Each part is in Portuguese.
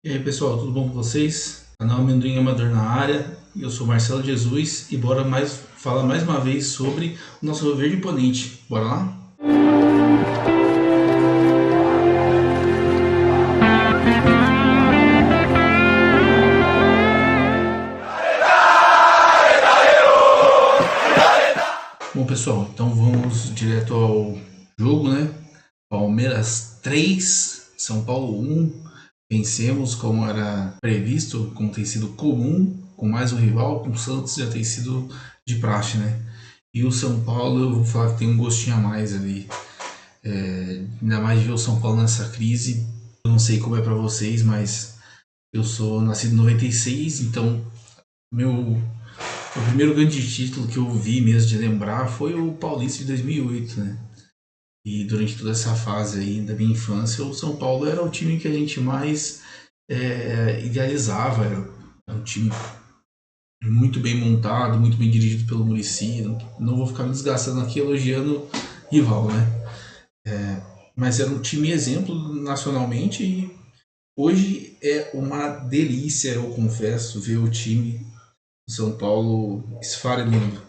E aí pessoal, tudo bom com vocês? Canal Amendoim Amador na área, eu sou Marcelo Jesus e bora falar mais uma vez sobre o nosso verde imponente. Bora lá? Bom pessoal, então vamos direto ao jogo, né? Palmeiras 3, São Paulo 1. Vencemos como era previsto, como tem sido comum, com mais um rival, com o Santos já tem sido de praxe, né? E o São Paulo, eu vou falar que tem um gostinho a mais ali. Ainda mais de ver o São Paulo nessa crise. Eu não sei como é para vocês, mas eu sou nascido em 96, então meu o primeiro grande título que eu vi mesmo de lembrar foi o Paulista de 2008, né? E durante toda essa fase aí da minha infância, o São Paulo era o time que a gente mais idealizava. Era um time muito bem montado, muito bem dirigido pelo Muricy. Não vou ficar me desgastando aqui elogiando rival, né? Mas era um time exemplo nacionalmente e hoje é uma delícia, eu confesso, ver o time do São Paulo esfarelando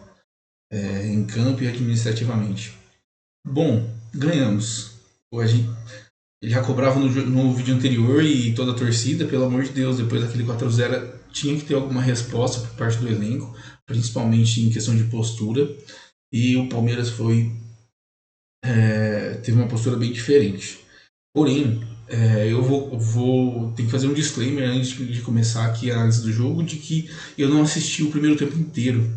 em campo e administrativamente. Bom, ganhamos. A gente já cobrava no vídeo anterior e toda a torcida, pelo amor de Deus, depois daquele 4-0 tinha que ter alguma resposta por parte do elenco, principalmente em questão de postura. E o Palmeiras teve uma postura bem diferente. Porém, eu vou ter que fazer um disclaimer antes de começar aqui a análise do jogo, de que eu não assisti o primeiro tempo inteiro.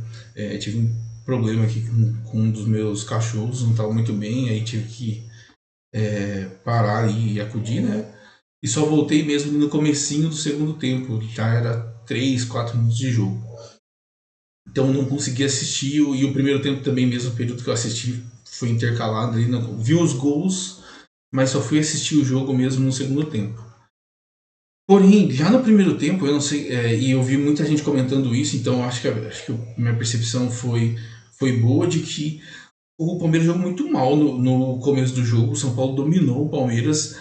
Tive um problema aqui com um dos meus cachorros, não estava muito bem, aí tive que parar e acudir, né? E só voltei mesmo no comecinho do segundo tempo, já era 3, 4 minutos de jogo. Então não consegui assistir, e o primeiro tempo também, mesmo o período que eu assisti, foi intercalado ali, não, vi os gols, mas só fui assistir o jogo mesmo no segundo tempo. Porém, já no primeiro tempo, eu não sei, e eu vi muita gente comentando isso, então acho que a minha percepção foi boa de que o Palmeiras jogou muito mal no começo do jogo. O São Paulo dominou o Palmeiras.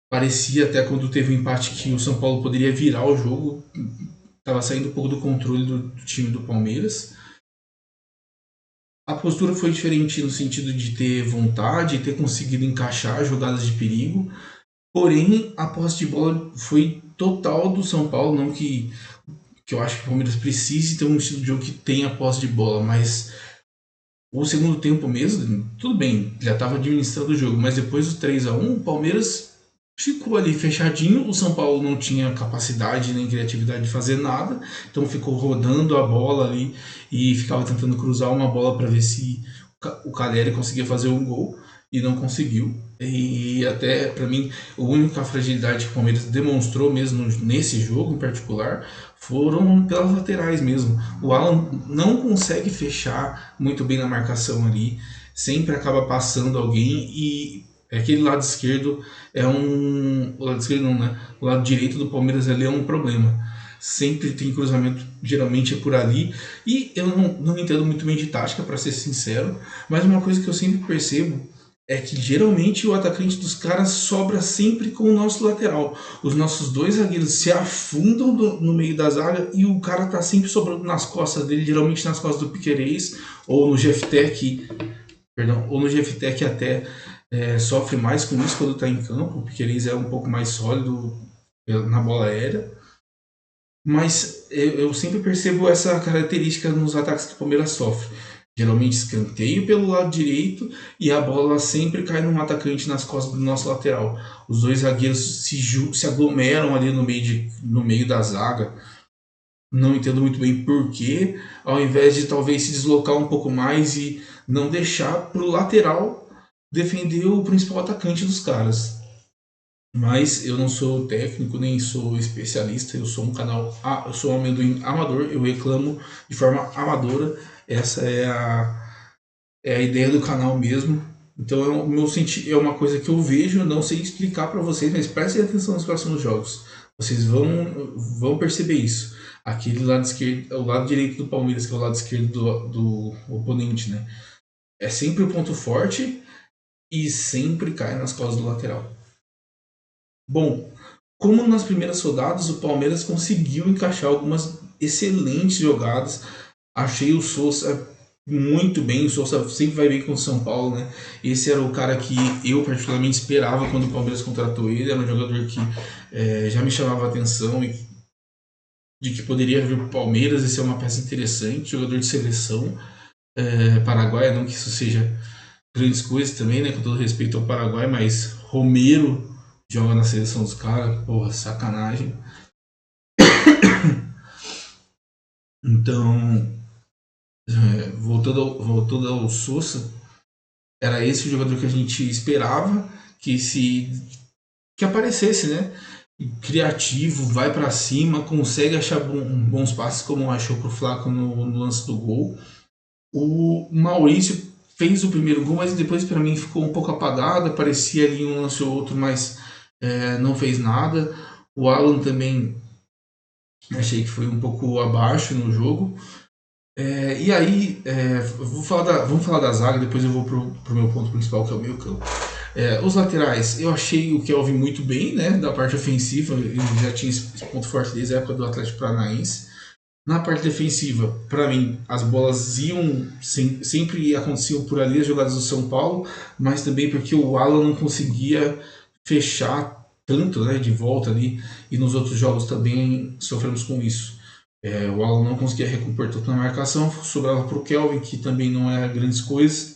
Parecia até quando teve o empate que o São Paulo poderia virar o jogo. Estava saindo um pouco do controle do time do Palmeiras. A postura foi diferente no sentido de ter vontade, ter conseguido encaixar jogadas de perigo. Porém, a posse de bola foi total do São Paulo. Não que eu acho que o Palmeiras precise ter um estilo de jogo que tenha posse de bola, mas o segundo tempo mesmo, tudo bem, já estava administrando o jogo, mas depois do 3-1, o Palmeiras ficou ali fechadinho. O São Paulo não tinha capacidade nem criatividade de fazer nada, então ficou rodando a bola ali e ficava tentando cruzar uma bola para ver se o Caleri conseguia fazer um gol e não conseguiu. E até para mim, a única fragilidade que o Palmeiras demonstrou mesmo nesse jogo em particular foram pelas laterais mesmo. O Alan não consegue fechar muito bem na marcação ali, sempre acaba passando alguém e aquele lado esquerdo o lado esquerdo não, né? O lado direito do Palmeiras ali é um problema. Sempre tem cruzamento, geralmente é por ali. E eu não entendo muito bem de tática, para ser sincero, mas uma coisa que eu sempre percebo é que geralmente o atacante dos caras sobra sempre com o nosso lateral. Os nossos dois zagueiros se afundam no meio da zaga e o cara tá sempre sobrando nas costas dele, geralmente nas costas do Piquerez ou no GFTech, perdão, ou no GFTech até sofre mais com isso quando está em campo. O Piquerez é um pouco mais sólido na bola aérea. Mas eu sempre percebo essa característica nos ataques que o Palmeiras sofre. Geralmente escanteio pelo lado direito e a bola sempre cai num atacante nas costas do nosso lateral. Os dois zagueiros se aglomeram ali no meio da zaga. Não entendo muito bem porquê, ao invés de talvez se deslocar um pouco mais e não deixar para o lateral defender o principal atacante dos caras. Mas eu não sou técnico nem sou especialista, eu sou eu sou um amendoim amador, eu reclamo de forma amadora. Essa é a ideia do canal mesmo. Então é uma coisa que eu vejo, não sei explicar para vocês, mas prestem atenção nos próximos jogos. Vocês vão perceber isso. Aquele lado esquerdo, o lado direito do Palmeiras, que é o lado esquerdo do oponente, né? É sempre o ponto forte e sempre cai nas costas do lateral. Bom, como nas primeiras rodadas o Palmeiras conseguiu encaixar algumas excelentes jogadas. Achei o Sousa muito bem, o Sousa sempre vai bem com o São Paulo, né? Esse era o cara que eu particularmente esperava quando o Palmeiras contratou ele, era um jogador que já me chamava a atenção e de que poderia vir para o Palmeiras e ser uma peça interessante, jogador de seleção paraguaia, não que isso seja grandes coisas também, né? Com todo respeito ao Paraguai, mas Romero joga na seleção dos caras, porra, sacanagem. Então, voltando ao Sousa, era esse o jogador que a gente esperava que aparecesse, né? Criativo, vai para cima, consegue achar bons passes, como achou pro Flaco no lance do gol. O Maurício fez o primeiro gol, mas depois para mim ficou um pouco apagado, aparecia ali um lance ou outro, mas não fez nada. O Alan também achei que foi um pouco abaixo no jogo. E aí, vamos falar da zaga, depois eu vou pro meu ponto principal, que é o meio campo. Os laterais, eu achei o Kelvin muito bem, né? Da parte ofensiva, ele já tinha esse ponto forte desde a época do Atlético Paranaense. Na parte defensiva, para mim, as bolas sempre aconteciam por ali, as jogadas do São Paulo, mas também porque o Alan não conseguia fechar tanto, né, de volta ali, e nos outros jogos também sofremos com isso. O Alan não conseguia recompor tanto na marcação, sobrava para o Kelvin, que também não é grandes coisas,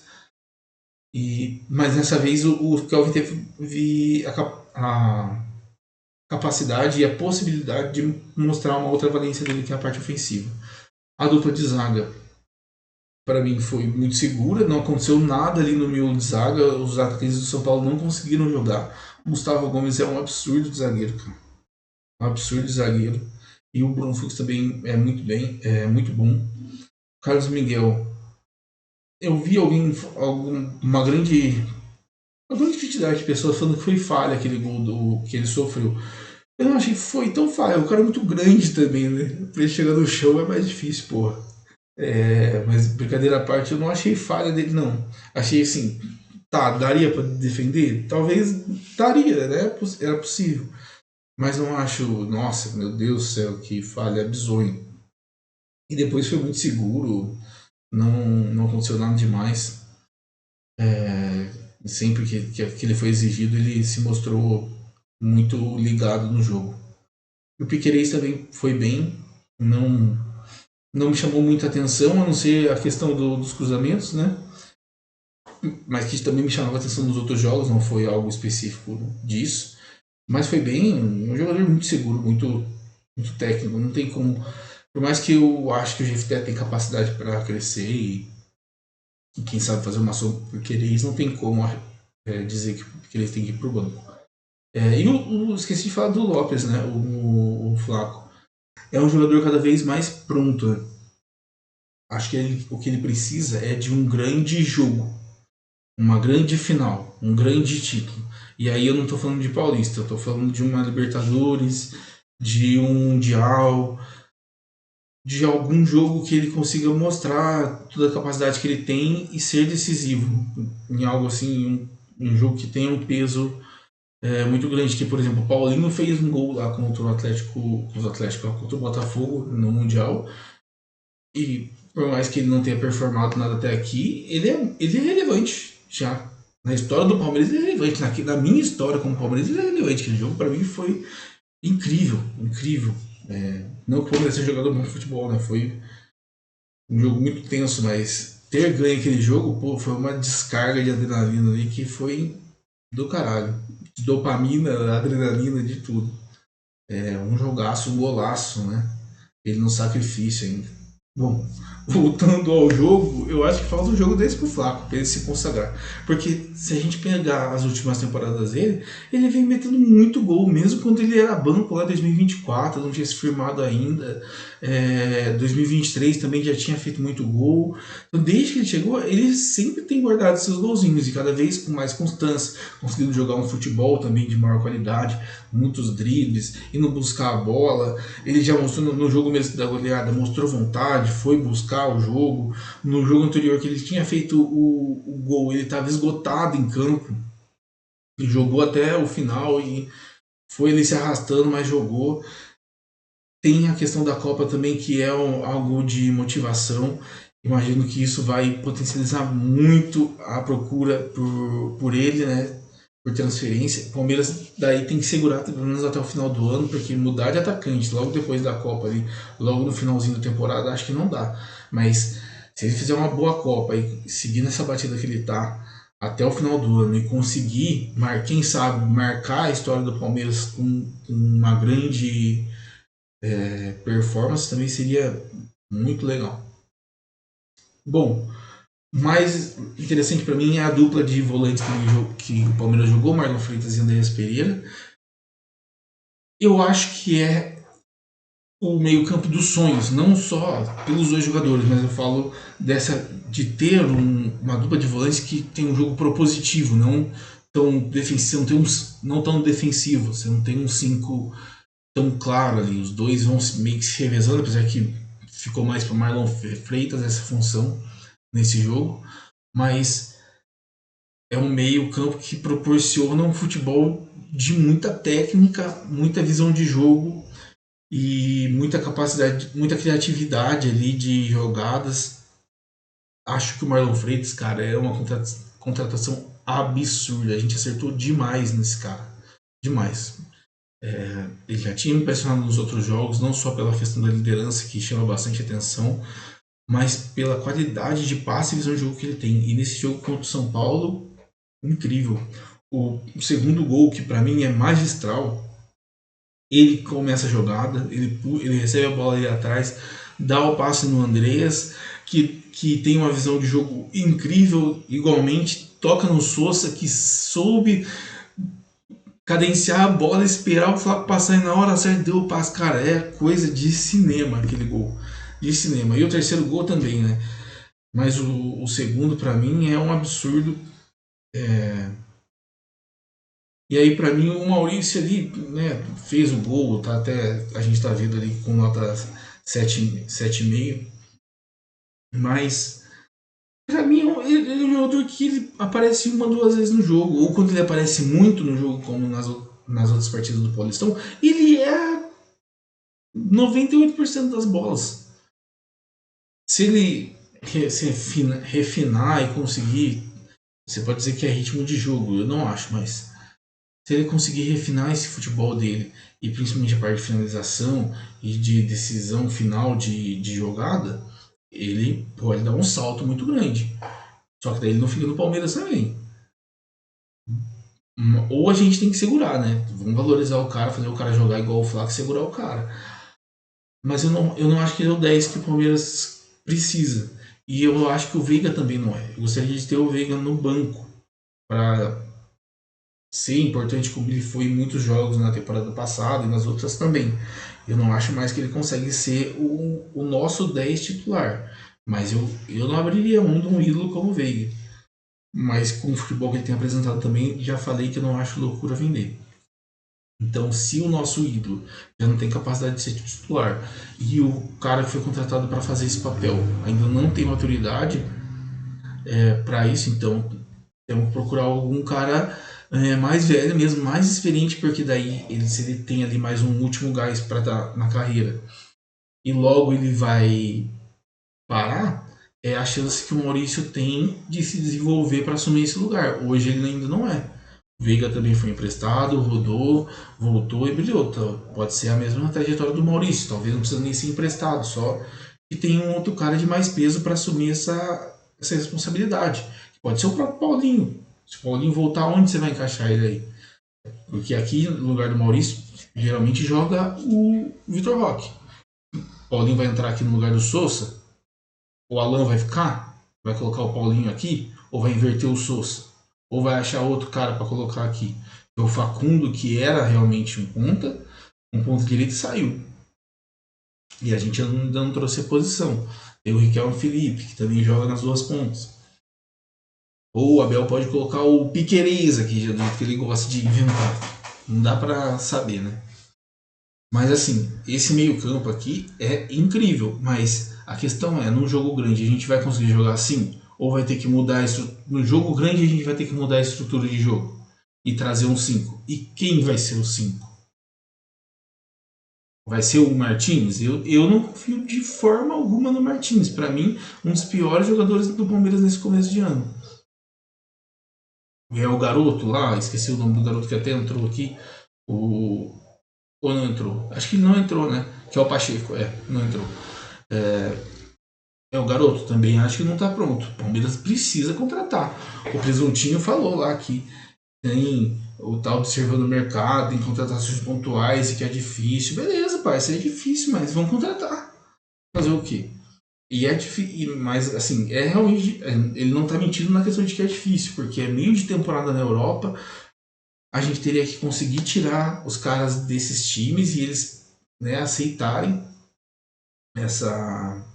mas dessa vez o Kelvin teve a capacidade e a possibilidade de mostrar uma outra valência dele, que é a parte ofensiva. A dupla de zaga, para mim, foi muito segura, não aconteceu nada ali no miolo de zaga, os atletas do São Paulo não conseguiram jogar. O Gustavo Gomes é um absurdo de zagueiro, cara. Um absurdo de zagueiro. E o Bruno Fux também é muito bem, é muito bom. Carlos Miguel, eu vi uma grande quantidade de pessoas falando que foi falha aquele gol que ele sofreu. Eu não achei que foi tão falha. O cara é muito grande também, né? Pra ele chegar no chão é mais difícil, porra. Mas brincadeira à parte, eu não achei falha dele, não. Achei assim, tá, daria pra defender? Talvez daria, né? Era possível. Mas não acho, nossa, meu Deus do céu, que falha bizonho. E depois foi muito seguro, não aconteceu nada demais. Sempre que ele foi exigido, ele se mostrou muito ligado no jogo. O Piquerez também foi bem, não me chamou muita atenção, a não ser a questão dos cruzamentos, né? Mas que também me chamava atenção nos outros jogos, não foi algo específico disso. Mas foi bem, um jogador muito seguro, muito técnico, não tem como. Por mais que eu acho que o GFT tem capacidade para crescer e quem sabe fazer uma sombra por Queires, não tem como dizer que eles têm que ir pro banco. Esqueci de falar do Lopes, né? O Flaco. É um jogador cada vez mais pronto. Né? Acho que o que ele precisa é de um grande jogo, uma grande final, um grande título. E aí eu não estou falando de Paulista, eu estou falando de uma Libertadores, de um Mundial, de algum jogo que ele consiga mostrar toda a capacidade que ele tem e ser decisivo em algo assim, um jogo que tenha um peso muito grande. Que, por exemplo, o Paulinho fez um gol lá contra o Atlético, contra o Botafogo no Mundial. E por mais que ele não tenha performado nada até aqui, ele é relevante já. Na história do Palmeiras ele é relevante. Na minha história como Palmeiras ele é relevante. Aquele jogo para mim foi incrível, incrível. Não que o Palmeiras seja jogador bom de futebol, né? Foi um jogo muito tenso, mas ter ganho aquele jogo, pô, foi uma descarga de adrenalina ali que foi do caralho. De dopamina, adrenalina, de tudo. Um jogaço, um golaço, né? Ele no sacrifício ainda. Bom, voltando ao jogo, eu acho que falta um jogo desse pro Flaco, pra ele se consagrar. Porque se a gente pegar as últimas temporadas dele, ele vem metendo muito gol, mesmo quando ele era banco lá em 2024, não tinha se firmado ainda. 2023 também já tinha feito muito gol. Então, desde que ele chegou, ele sempre tem guardado seus golzinhos e cada vez com mais constância, conseguindo jogar um futebol também de maior qualidade, muitos dribles, indo buscar a bola. Ele já mostrou no jogo mesmo da goleada, mostrou vontade, foi buscar o jogo. No jogo anterior que ele tinha feito o gol, ele estava esgotado em campo e jogou até o final e foi ele se arrastando, mas jogou. Tem a questão da Copa também, que é algo de motivação. Imagino que isso vai potencializar muito a procura por ele, né? Por transferência. O Palmeiras daí tem que segurar pelo menos até o final do ano, porque mudar de atacante logo depois da Copa, ali, logo no finalzinho da temporada, acho que não dá. Mas se ele fizer uma boa Copa e seguir nessa batida que ele tá até o final do ano e conseguir, quem sabe, marcar a história do Palmeiras com uma grande performance, também seria muito legal. Bom, mais interessante para mim é a dupla de volantes que o Palmeiras jogou, Marlon Freitas e Andreas Pereira. Eu acho que é o meio-campo dos sonhos, não só pelos dois jogadores, mas eu falo de ter uma dupla de volantes que tem um jogo propositivo, não tão defensivo, não tão defensivo, você não tem um 5 tão claro ali. Os dois vão meio que se revezando, apesar que ficou mais para Marlon Freitas essa função nesse jogo, mas é um meio-campo que proporciona um futebol de muita técnica, muita visão de jogo e muita capacidade, muita criatividade ali de jogadas. Acho que o Marlon Freitas, cara, é uma contratação absurda. A gente acertou demais nesse cara. Demais. Ele já tinha me impressionado nos outros jogos, não só pela questão da liderança, que chama bastante atenção, mas pela qualidade de passe e visão de jogo que ele tem. E nesse jogo contra o São Paulo, incrível. O segundo gol, que para mim é magistral, ele começa a jogada, ele recebe a bola ali atrás, dá o passe no Andreas, que tem uma visão de jogo incrível, igualmente, toca no Sousa, que soube cadenciar a bola, esperar o Flaco passar e na hora certa deu o passe. Cara, é coisa de cinema aquele gol. De cinema. E o terceiro gol também, né? Mas o segundo, para mim, é um absurdo. E aí, para mim, o Maurício ali, né, fez o gol, tá até a gente tá vendo ali com nota 7,5. Mas, para mim, ele é um jogador que ele aparece uma, duas vezes no jogo. Ou quando ele aparece muito no jogo, como nas outras partidas do Paulistão, ele é 98% das bolas. Se ele refinar e conseguir, você pode dizer que é ritmo de jogo, eu não acho, mas se ele conseguir refinar esse futebol dele, e principalmente a parte de finalização e de decisão final de jogada, ele pode dar um salto muito grande. Só que daí ele não fica no Palmeiras também. Ou a gente tem que segurar, né? Vamos valorizar o cara, fazer o cara jogar igual o Flávio e segurar o cara. Mas eu não acho que ele é o 10 que o Palmeiras precisa. E eu acho que o Veiga também não é. Eu gostaria de ter o Veiga no banco para ser importante como ele foi em muitos jogos na temporada passada e nas outras também. Eu não acho mais que ele consegue ser o nosso 10 titular. Mas eu não abriria mão de um ídolo como o Veiga. Mas com o futebol que ele tem apresentado também, já falei que eu não acho loucura vender. Então, se o nosso ídolo já não tem capacidade de ser titular e o cara que foi contratado para fazer esse papel ainda não tem maturidade para isso, então temos que procurar algum cara mais velho mesmo, mais experiente, porque daí se ele tem ali mais um último gás para dar na carreira e logo ele vai parar, é a chance que o Maurício tem de se desenvolver para assumir esse lugar. Hoje ele ainda não é. O Veiga também foi emprestado, rodou, voltou e brilhou. Então, pode ser a mesma trajetória do Maurício. Talvez não precise nem ser emprestado, só que tem um outro cara de mais peso para assumir essa responsabilidade. Pode ser o próprio Paulinho. Se o Paulinho voltar, onde você vai encaixar ele aí? Porque aqui, no lugar do Maurício, geralmente joga o Vitor Roque. O Paulinho vai entrar aqui no lugar do Sousa. O Alan vai ficar? Vai colocar o Paulinho aqui? Ou vai inverter o Sousa? Ou vai achar outro cara para colocar aqui? O Facundo, que era realmente um ponta direito, saiu. E a gente ainda não trouxe a posição. Tem o Riquelme Felipe, que também joga nas duas pontas. Ou o Abel pode colocar o Piquerez aqui, que ele gosta de inventar. Não dá para saber, né? Mas assim, esse meio campo aqui é incrível. Mas a questão é, num jogo grande, a gente vai conseguir jogar assim? Ou vai ter que mudar no jogo grande a gente vai ter que mudar a estrutura de jogo e trazer um 5. E quem vai ser o 5? Vai ser o Martins? Eu não confio de forma alguma no Martins. Para mim, um dos piores jogadores do Palmeiras nesse começo de ano. É o garoto lá, esqueci o nome do garoto que até entrou aqui. O... Ou não entrou? Acho que ele não entrou, né? Que é o Pacheco, não entrou. O garoto também acho que não tá pronto. O Palmeiras precisa contratar. O Presuntinho falou lá que tem o tal observando o mercado, em contratações pontuais e que é difícil. Beleza, pai, isso é difícil, mas vamos contratar. Fazer o quê? E é difícil, mas assim, é realmente. Ele não tá mentindo na questão de que é difícil, porque é meio de temporada na Europa. A gente teria que conseguir tirar os caras desses times e eles, né, aceitarem essa.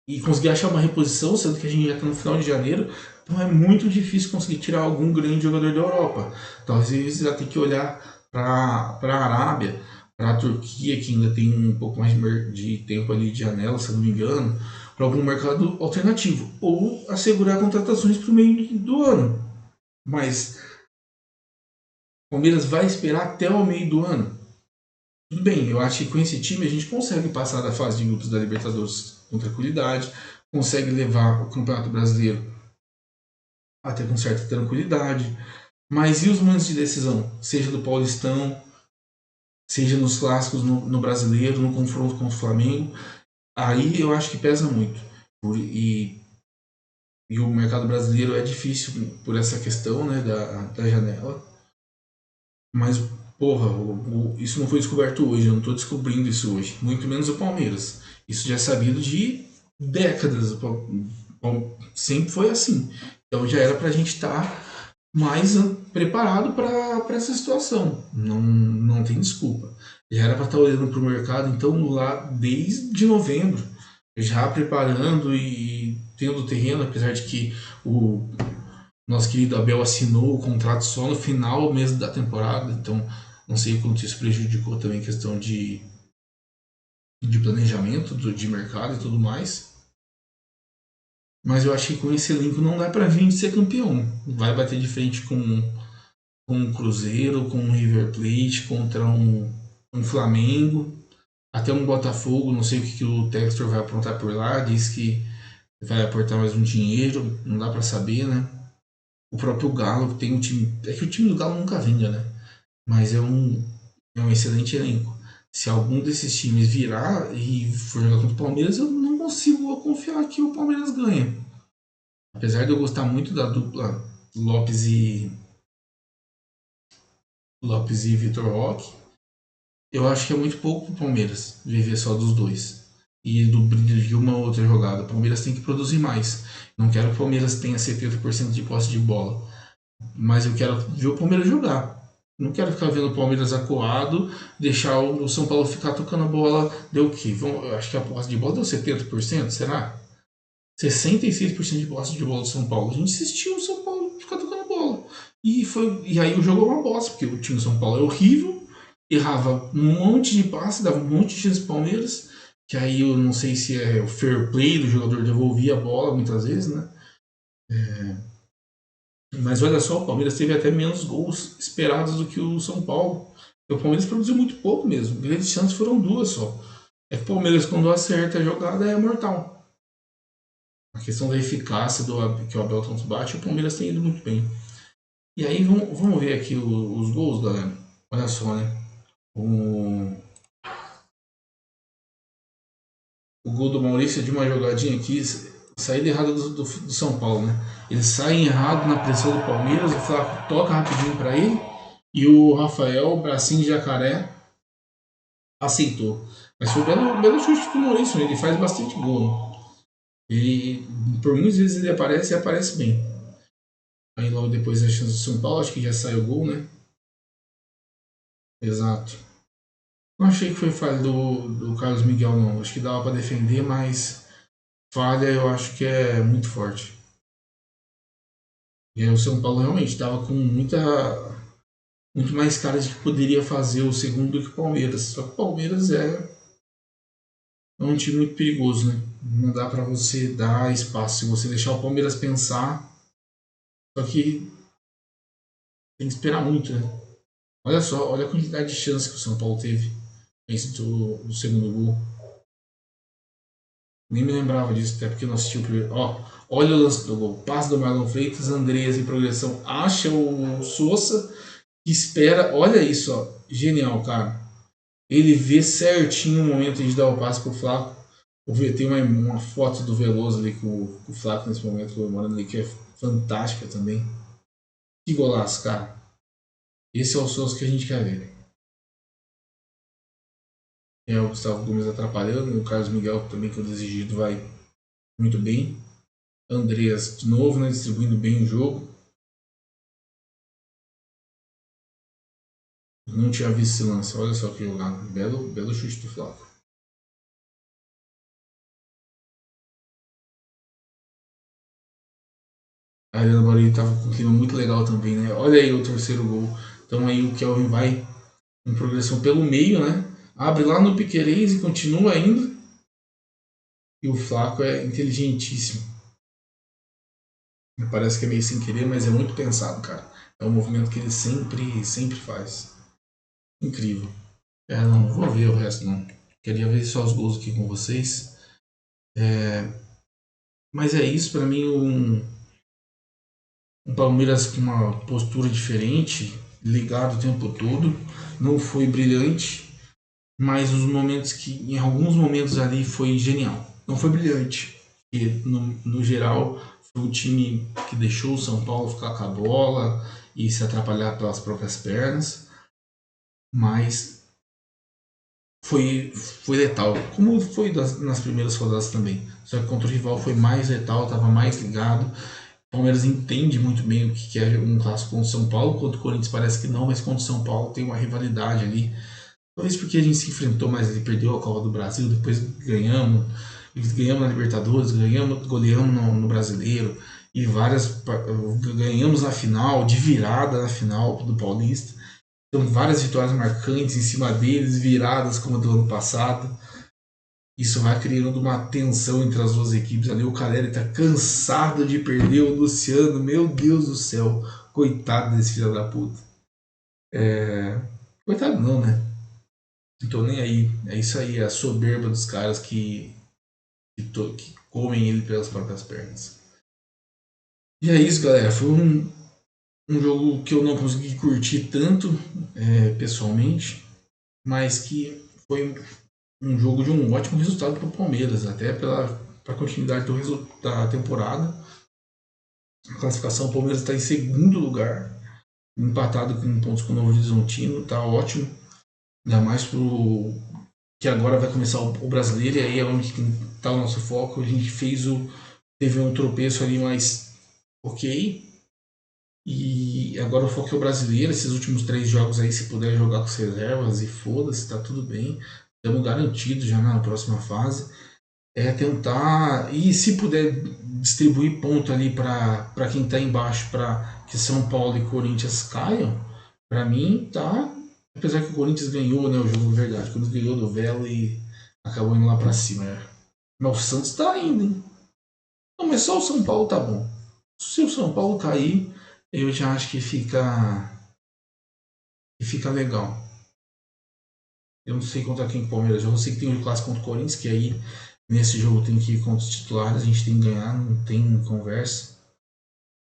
E conseguir achar uma reposição, sendo que a gente já está no final de janeiro. Então é muito difícil conseguir tirar algum grande jogador da Europa. Então às vezes já tem que olhar para a Arábia, para a Turquia, que ainda tem um pouco mais de tempo ali de janela, se eu não me engano, para algum mercado alternativo. Ou assegurar contratações para o meio do ano. Mas o Palmeiras vai esperar até o meio do ano. Tudo bem, eu acho que com esse time a gente consegue passar da fase de grupos da Libertadores com tranquilidade, consegue levar o Campeonato Brasileiro até com certa tranquilidade. Mas e os momentos de decisão? Seja do Paulistão, seja nos clássicos no Brasileiro, no confronto contra o Flamengo. Aí eu acho que pesa muito. E o mercado brasileiro é difícil por essa questão, né, da janela. Mas, porra, isso não foi descoberto hoje, eu não estou descobrindo isso hoje. Muito menos o Palmeiras. Isso já é sabido de décadas. Sempre foi assim. Então já era pra gente estar mais preparado para essa situação. Não tem desculpa. Já era para estar olhando para o mercado, então, lá desde novembro, já preparando e tendo terreno, apesar de que o nosso querido Abel assinou o contrato só no final mesmo da temporada, então não sei o quanto isso prejudicou também a questão de planejamento de mercado e tudo mais. Mas eu acho que com esse elenco não dá pra gente ser campeão. Vai bater de frente com um Cruzeiro, com um River Plate, contra um Flamengo, até um Botafogo. Não sei o que o Textor vai aprontar por lá. Diz que vai aportar mais um dinheiro, não dá pra saber, né? O próprio Galo tem um time. É que o time do Galo nunca vinga, né? Mas é um excelente elenco. Se algum desses times virar e for jogar contra o Palmeiras, eu não consigo confiar que o Palmeiras ganha. Apesar de eu gostar muito da dupla Lopes e Vitor Roque, eu acho que é muito pouco pro Palmeiras viver só dos dois. E do brilho de uma ou outra jogada. O Palmeiras tem que produzir mais. Não quero que o Palmeiras tenha 70% de posse de bola. Mas eu quero ver o Palmeiras jogar. Não quero ficar vendo o Palmeiras acuado, deixar o São Paulo ficar tocando a bola. Deu o quê? Eu acho que a posse de bola deu 70%, será? 66% de posse de bola do São Paulo. A gente assistiu o São Paulo ficar tocando bola. E aí o jogo é uma bosta, porque o time do São Paulo é horrível, errava um monte de passe, dava um monte de chance pro Palmeiras, que aí eu não sei se é o fair play do jogador devolver a bola muitas vezes, né? Mas olha só, o Palmeiras teve até menos gols esperados do que o São Paulo. E o Palmeiras produziu muito pouco mesmo. Grandes chances foram duas só. É que o Palmeiras, quando acerta a jogada, é mortal. A questão da eficácia que o Abel tanto bate, o Palmeiras tem ido muito bem. E aí, vamos ver aqui os gols, galera. Olha só, né? O, o gol do Maurício é de uma jogadinha aqui, saída errada do São Paulo, né? Ele sai errado na pressão do Palmeiras, o Flaco toca rapidinho para ele e o Rafael, bracinho de jacaré, aceitou. Mas foi um belo chute do Maurício, ele faz bastante gol. Ele, por muitas vezes ele aparece e aparece bem. Aí logo depois da chance do São Paulo, acho que já saiu o gol, né? Exato. Não achei que foi falha do Carlos Miguel, não. Acho que dava para defender, mas falha eu acho que é muito forte. E aí o São Paulo realmente estava com muito mais cara de que poderia fazer o segundo do que o Palmeiras. Só que o Palmeiras é um time muito perigoso, né? Não dá para você dar espaço. Se você deixar o Palmeiras pensar, só que tem que esperar muito, né? Olha só, olha a quantidade de chances que o São Paulo teve. Esse do segundo gol. Nem me lembrava disso, até porque não assisti o primeiro. Ó, olha o lance do gol. Passe do Marlon Freitas, Andreas em progressão. Acha o Sousa, espera. Olha isso, ó. Genial, cara. Ele vê certinho o momento de dar o passe pro Flaco. Tem uma foto do Veloso ali com o Flaco nesse momento, comemorando ali, que é fantástica também. Que golaço, cara. Esse é o Sousa que a gente quer ver. É o Gustavo Gomes atrapalhando, o Carlos Miguel também, que é o desigido, vai muito bem. Andreas de novo, né, distribuindo bem o jogo. Não tinha visto esse lance, olha só que jogada. Belo chute do Flaco. A Ariana Barulho estava com um clima muito legal também, né? Olha aí o terceiro gol. Então aí o Kelvin vai em progressão pelo meio, né? Abre lá no Piquerez e continua indo. E o Flaco é inteligentíssimo. Parece que é meio sem querer, mas é muito pensado, cara. É um movimento que ele sempre faz. Incrível. Não vou ver o resto não. Queria ver só os gols aqui com vocês. Mas é isso, para mim um Palmeiras com uma postura diferente, ligado o tempo todo. Não foi brilhante, mas em alguns momentos ali foi genial. Não foi brilhante, porque no geral foi um time que deixou o São Paulo ficar com a bola e se atrapalhar pelas próprias pernas, mas foi letal, como foi nas primeiras rodadas também. Só que contra o rival foi mais letal, estava mais ligado. O Palmeiras entende muito bem o que é um clássico contra o São Paulo, contra o Corinthians parece que não, mas contra o São Paulo tem uma rivalidade ali. Talvez porque a gente se enfrentou, mas ele perdeu a Copa do Brasil, depois ganhamos na Libertadores, goleamos no Brasileiro e ganhamos na final, de virada na final do Paulista. Então várias vitórias marcantes em cima deles, viradas como a do ano passado. Isso vai criando uma tensão entre as duas equipes ali. O Caleri tá cansado de perder o Luciano. Meu Deus do céu. Coitado desse filho da puta. Coitado não, né? Não tô nem aí. É isso aí, é a soberba dos caras que comem ele pelas próprias pernas. E é isso, galera. Foi um jogo que eu não consegui curtir tanto pessoalmente, mas que foi um jogo de um ótimo resultado para o Palmeiras, até pela continuidade da temporada. A classificação, o Palmeiras está em segundo lugar, empatado com pontos com o Novo Horizontino, está ótimo. Ainda mais pro que agora vai começar o brasileiro, e aí é onde está o nosso foco. A gente teve um tropeço ali, mas ok. E agora o foco é o brasileiro. Esses últimos 3 jogos aí, se puder jogar com as reservas e foda-se, tá tudo bem. Estamos garantidos já na próxima fase. É tentar, e se puder distribuir ponto ali para quem está embaixo, para que São Paulo e Corinthians caiam, para mim tá. Apesar que o Corinthians ganhou, né, o jogo de verdade, quando ganhou do Velo e acabou indo lá para cima. Mas o Santos tá indo, hein? Não, mas só o São Paulo tá bom. Se o São Paulo cair, eu já acho que fica legal. Eu não sei contra quem o Palmeiras. Eu sei que tem o clássico contra o Corinthians, que aí nesse jogo tem que ir contra os titulares, a gente tem que ganhar, não tem conversa.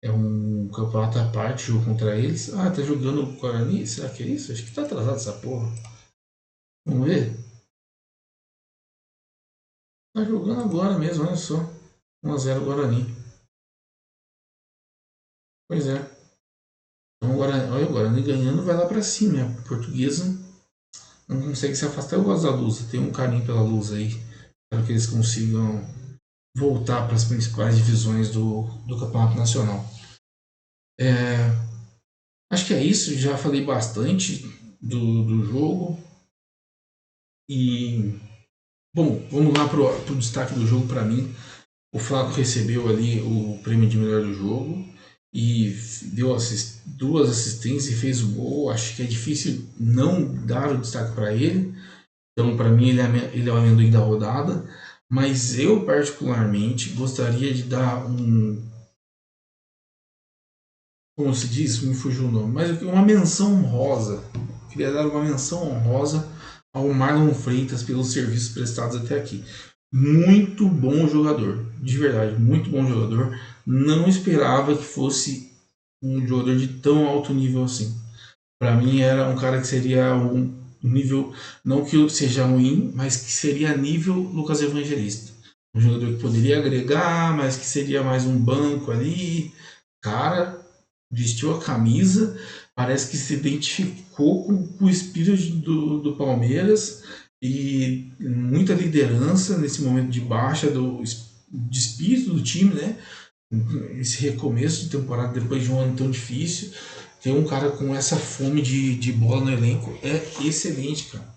É um campeonato à parte, jogo contra eles. Ah, tá jogando o Guarani? Será que é isso? Acho que tá atrasado essa porra. Vamos ver? Tá jogando agora mesmo, olha só. 1 a 0 Guarani. Pois é. Então, olha o Guarani ganhando, vai lá pra cima. A portuguesa não consegue se afastar. Eu gosto da Lusa, tem um carinho pela Lusa aí. Para que eles consigam voltar para as principais divisões do Campeonato Nacional. Acho que é isso, já falei bastante do jogo. E, bom, vamos lá pro destaque do jogo para mim. O Flaco recebeu ali o prêmio de melhor do jogo e deu 2 assistências e fez o gol. Acho que é difícil não dar o destaque para ele. Então, para mim, ele é o amendoim da rodada. Mas eu, particularmente, gostaria de dar como se diz, me fugiu o nome, mas uma menção honrosa. Queria dar uma menção honrosa ao Marlon Freitas pelos serviços prestados até aqui. Muito bom jogador, de verdade, muito bom jogador. Não esperava que fosse um jogador de tão alto nível assim. Para mim era um cara que seria um nível, não que seja ruim, mas que seria nível Lucas Evangelista. Um jogador que poderia agregar, mas que seria mais um banco ali. Cara, vestiu a camisa, parece que se identificou com o espírito do Palmeiras e muita liderança nesse momento de baixa de espírito do time, né? Esse recomeço de temporada depois de um ano tão difícil, ter um cara com essa fome de bola no elenco é excelente, cara.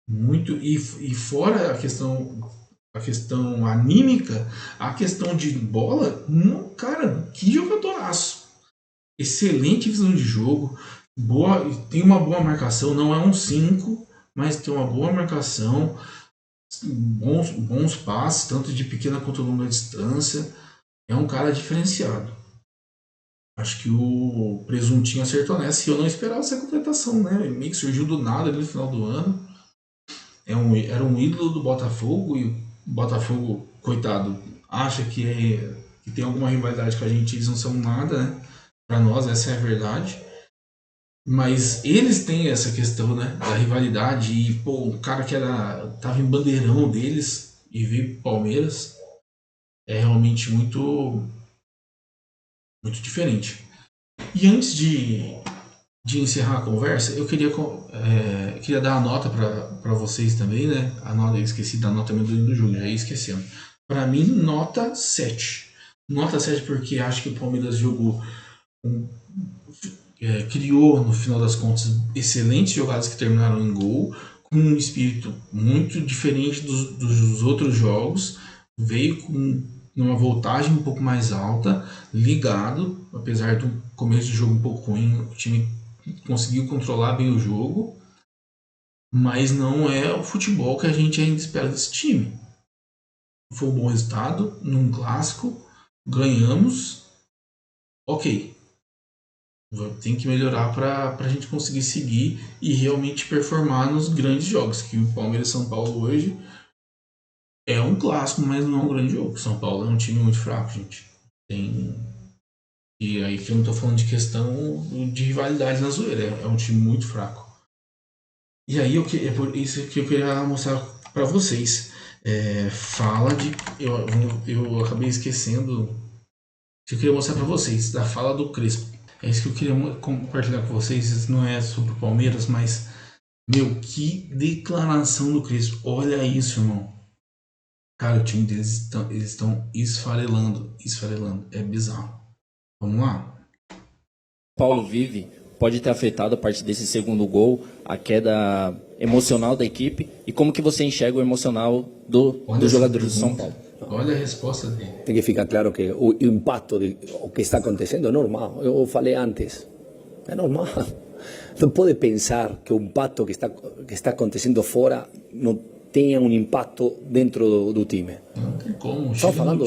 Muito e fora a questão anímica, a questão de bola, não, cara, que jogadoraço. Excelente visão de jogo, boa, tem uma boa marcação, não é um 5, mas tem uma boa marcação, bons passes, tanto de pequena quanto longa distância. É um cara diferenciado. Acho que o Presuntinho acertou nessa e eu não esperava essa completação, né? Ele meio que surgiu do nada ali no final do ano. Era um ídolo do Botafogo e o Botafogo, coitado, acha que tem alguma rivalidade com a gente, eles não são nada, né? Pra nós, essa é a verdade. Mas eles têm essa questão, né? Da rivalidade e, pô, o cara que tava em bandeirão deles e veio pro Palmeiras é realmente muito diferente. E antes de encerrar a conversa, eu queria dar a nota para vocês também, né? Eu esqueci da nota do jogo, já ia esquecendo. Para mim, nota 7. Nota 7 porque acho que o Palmeiras jogou, criou, no final das contas, excelentes jogadas que terminaram em gol, com um espírito muito diferente dos outros jogos, veio com uma voltagem um pouco mais alta, ligado, apesar do começo de jogo um pouco ruim, o time conseguiu controlar bem o jogo, mas não é o futebol que a gente ainda espera desse time. Foi um bom resultado num clássico, ganhamos, ok. Tem que melhorar para a gente conseguir seguir e realmente performar nos grandes jogos, que o Palmeiras e São Paulo hoje é um clássico, mas não é um grande jogo. São Paulo é um time muito fraco, gente. E aí que eu não tô falando de questão de rivalidade na zoeira, é um time muito fraco. E aí é por isso que eu queria mostrar para vocês. Fala de. Eu acabei esquecendo que eu queria mostrar para vocês, da fala do Crespo. É isso que eu queria compartilhar com vocês. Isso não é sobre o Palmeiras, mas, meu, que declaração do Crespo. Olha isso, irmão. Cara, o time deles eles estão esfarelando. É bizarro. Vamos lá? Paulo vive pode ter afetado a partir desse segundo gol, a queda emocional da equipe, e como que você enxerga o emocional dos jogadores do São Paulo? Olha a resposta dele. Tem que ficar claro que o impacto de o que está acontecendo é normal. Eu falei antes, é normal. Não pode pensar que o impacto que está acontecendo fora não tenha um impacto dentro do time. Não tem como. Só falando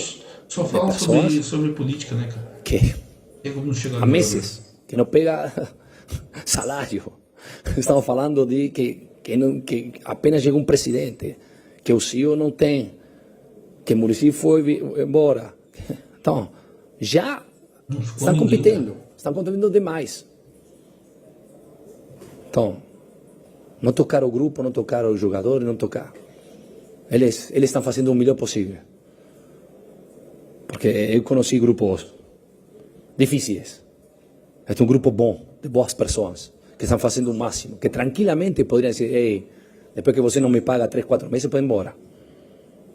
só fala sobre política, né, cara? Que Tem como chegar há meses que não pega salário. Estamos falando de que apenas chega um presidente, que o CEO não tem, que o Muricy foi embora. Então, já estão competindo demais. Então, não tocar o grupo, não tocar os jogadores, não tocar. Eles estão fazendo o melhor possível. Porque eu conheci grupos difíceis. Este é um grupo bom, de boas pessoas, que estão fazendo o máximo, que tranquilamente poderiam dizer, ei, depois que você não me paga 3, 4 meses, pode ir embora.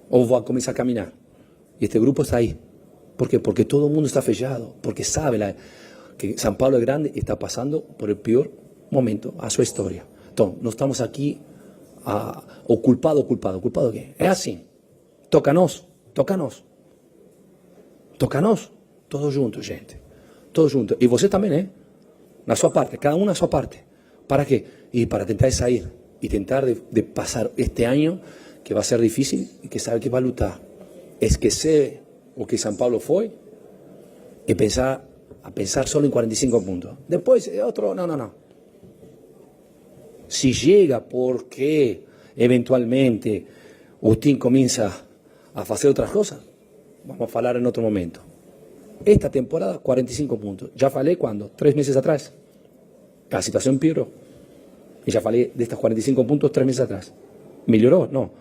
Ou vou começar a caminhar. E este grupo está aí. ¿Por quê? Porque todo mundo está fechado, porque sabe que São Paulo é grande e está passando por o pior momento a sua história. Então, nós estamos aqui, o culpado o quê? É assim. Toca-nos. Todos juntos, gente. Todos juntos. E você também, né? Na sua parte, cada um na sua parte. Para quê? E para tentar sair. E tentar de passar este ano, que vai ser difícil e que sabe que vai lutar. Esquecer o que São Paulo foi e pensar só em 45 pontos. Depois, outro, não. Si llega porque eventualmente o time comienza a hacer otras cosas, vamos a hablar en otro momento. Esta temporada, 45 puntos. Ya falei cuando, 3 meses atrás. La situación pioró. Y ya falei de estos 45 puntos 3 meses atrás. ¿Melhoró? No.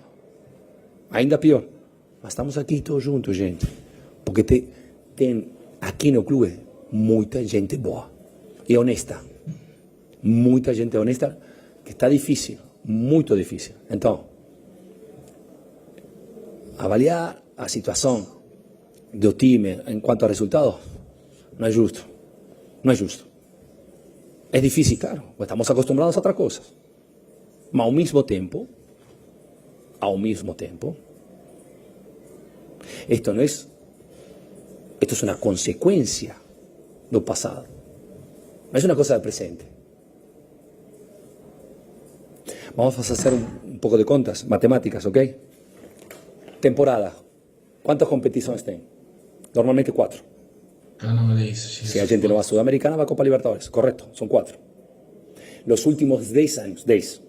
Ainda pior. Mas estamos aqui todos juntos, gente. Porque tem aqui no clube muita gente boa e honesta. Muita gente honesta que está difícil, muito difícil. Então, avaliar a situação do time en cuanto a resultados no es justo. No es justo. Es difícil, claro, pues estamos acostumbrados a otras cosas. Pero al mismo tiempo, esto es una consecuencia del pasado. No es una cosa del presente. Vamos a hacer un poco de contas, matemáticas, ¿ok? Temporada. ¿Cuántas competiciones tienen? Normalmente 4. Si la gente no va a Sudamericana, va a Copa Libertadores. Correcto, son 4. Los últimos 10 años, 10.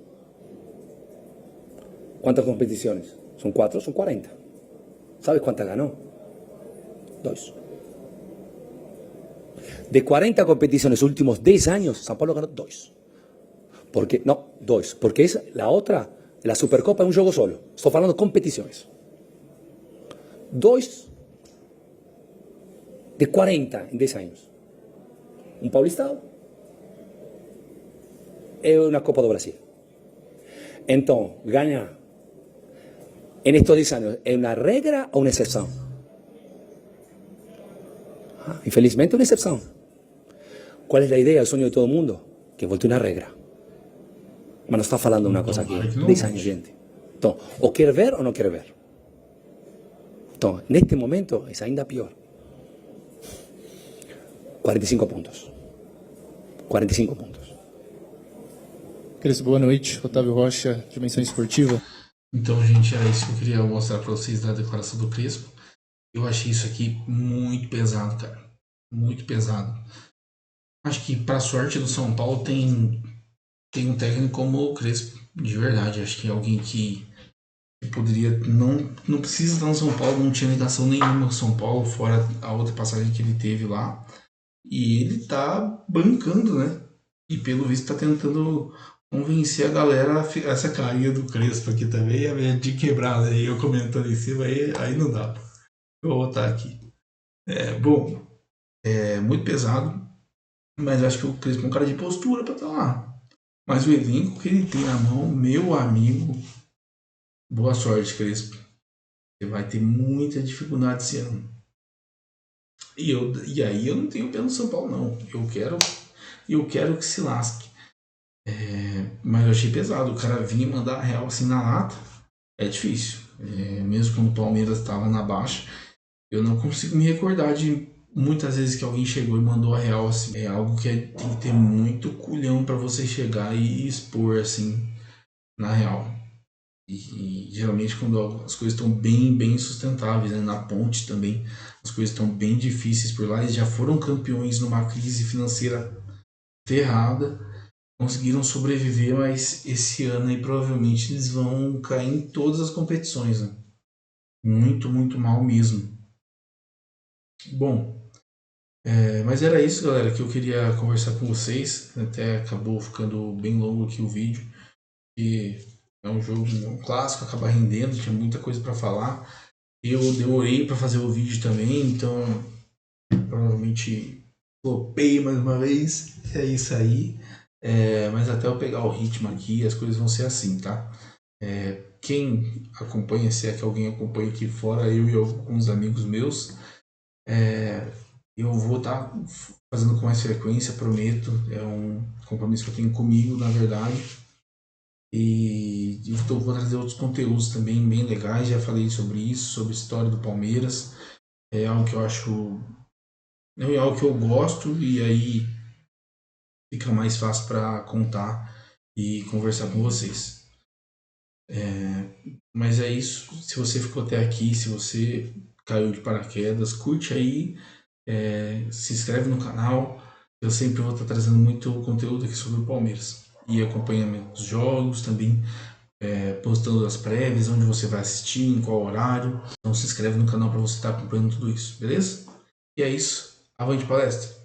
¿Cuántas competiciones? Son 4, son 40. ¿Sabes cuántas ganó? 2. De 40 competiciones últimos 10 años, São Paulo ganó 2. Porque, no, 2. Porque es la otra, la Supercopa es un juego solo. Estoy hablando de competiciones. 2 de 40 en 10 años. Un Paulistado y una Copa do Brasil. Entonces, ganar en estos 10 años, ¿es una regla o una excepción? Infelizmente, una excepción. ¿Cuál es la idea, el sueño de todo el mundo? Que volte una regla. Pero no está hablando de una cosa aquí. 10 años, gente. Entonces, o quiere ver o no quiere ver. Entonces, en este momento, es ainda peor. 45 pontos. 45 pontos. Crespo, boa noite. Otávio Rocha, Dimensão Esportiva. Então, gente, era isso que eu queria mostrar para vocês da declaração do Crespo. Eu achei isso aqui muito pesado, cara. Muito pesado. Acho que, para sorte do São Paulo, tem um técnico como o Crespo. De verdade. Acho que é alguém que poderia... Não precisa estar no São Paulo. Não tinha ligação nenhuma com o São Paulo, fora a outra passagem que ele teve lá. E ele tá bancando, né? E pelo visto tá tentando convencer a galera. Essa carinha do Crespo aqui também é de quebrada. E eu comentando em cima, aí não dá. Eu vou botar aqui. Bom, é muito pesado. Mas eu acho que o Crespo é um cara de postura pra estar lá. Mas o elenco que ele tem na mão, meu amigo, boa sorte, Crespo. Você vai ter muita dificuldade esse ano. E aí eu não tenho pé no São Paulo, não. Eu quero que se lasque. Mas eu achei pesado. O cara vinha mandar a real assim na lata. É difícil. Mesmo quando o Palmeiras estava na baixa, eu não consigo me recordar de muitas vezes que alguém chegou e mandou a real assim. É algo que tem que ter muito culhão para você chegar e expor assim na real. E geralmente quando as coisas estão bem sustentáveis, né? Na Ponte também as coisas estão bem difíceis por lá. Eles já foram campeões numa crise financeira ferrada, conseguiram sobreviver, mas esse ano aí provavelmente eles vão cair em todas as competições, né? Muito mal mesmo. Bom, mas era isso, galera, que eu queria conversar com vocês. Até acabou ficando bem longo aqui o vídeo, e é um jogo, um clássico, acaba rendendo, tinha muita coisa para falar. Eu demorei para fazer o vídeo também, então provavelmente flopei mais uma vez. É isso aí. Mas até eu pegar o ritmo aqui, as coisas vão ser assim, tá? Quem acompanha, se é que alguém acompanha aqui fora, eu e alguns amigos meus, eu vou estar fazendo com mais frequência, prometo. É um compromisso que eu tenho comigo, na verdade. E eu vou trazer outros conteúdos também bem legais. Já falei sobre isso, sobre a história do Palmeiras. É algo que eu acho... É algo que eu gosto, e aí fica mais fácil para contar e conversar com vocês. Mas é isso. Se você ficou até aqui, se você caiu de paraquedas, curte aí, se inscreve no canal. Eu sempre vou estar trazendo muito conteúdo aqui sobre o Palmeiras. e acompanhamento dos jogos, também postando as prévias, onde você vai assistir, em qual horário. Então se inscreve no canal para você estar acompanhando tudo isso, beleza? E é isso. Avante palestra!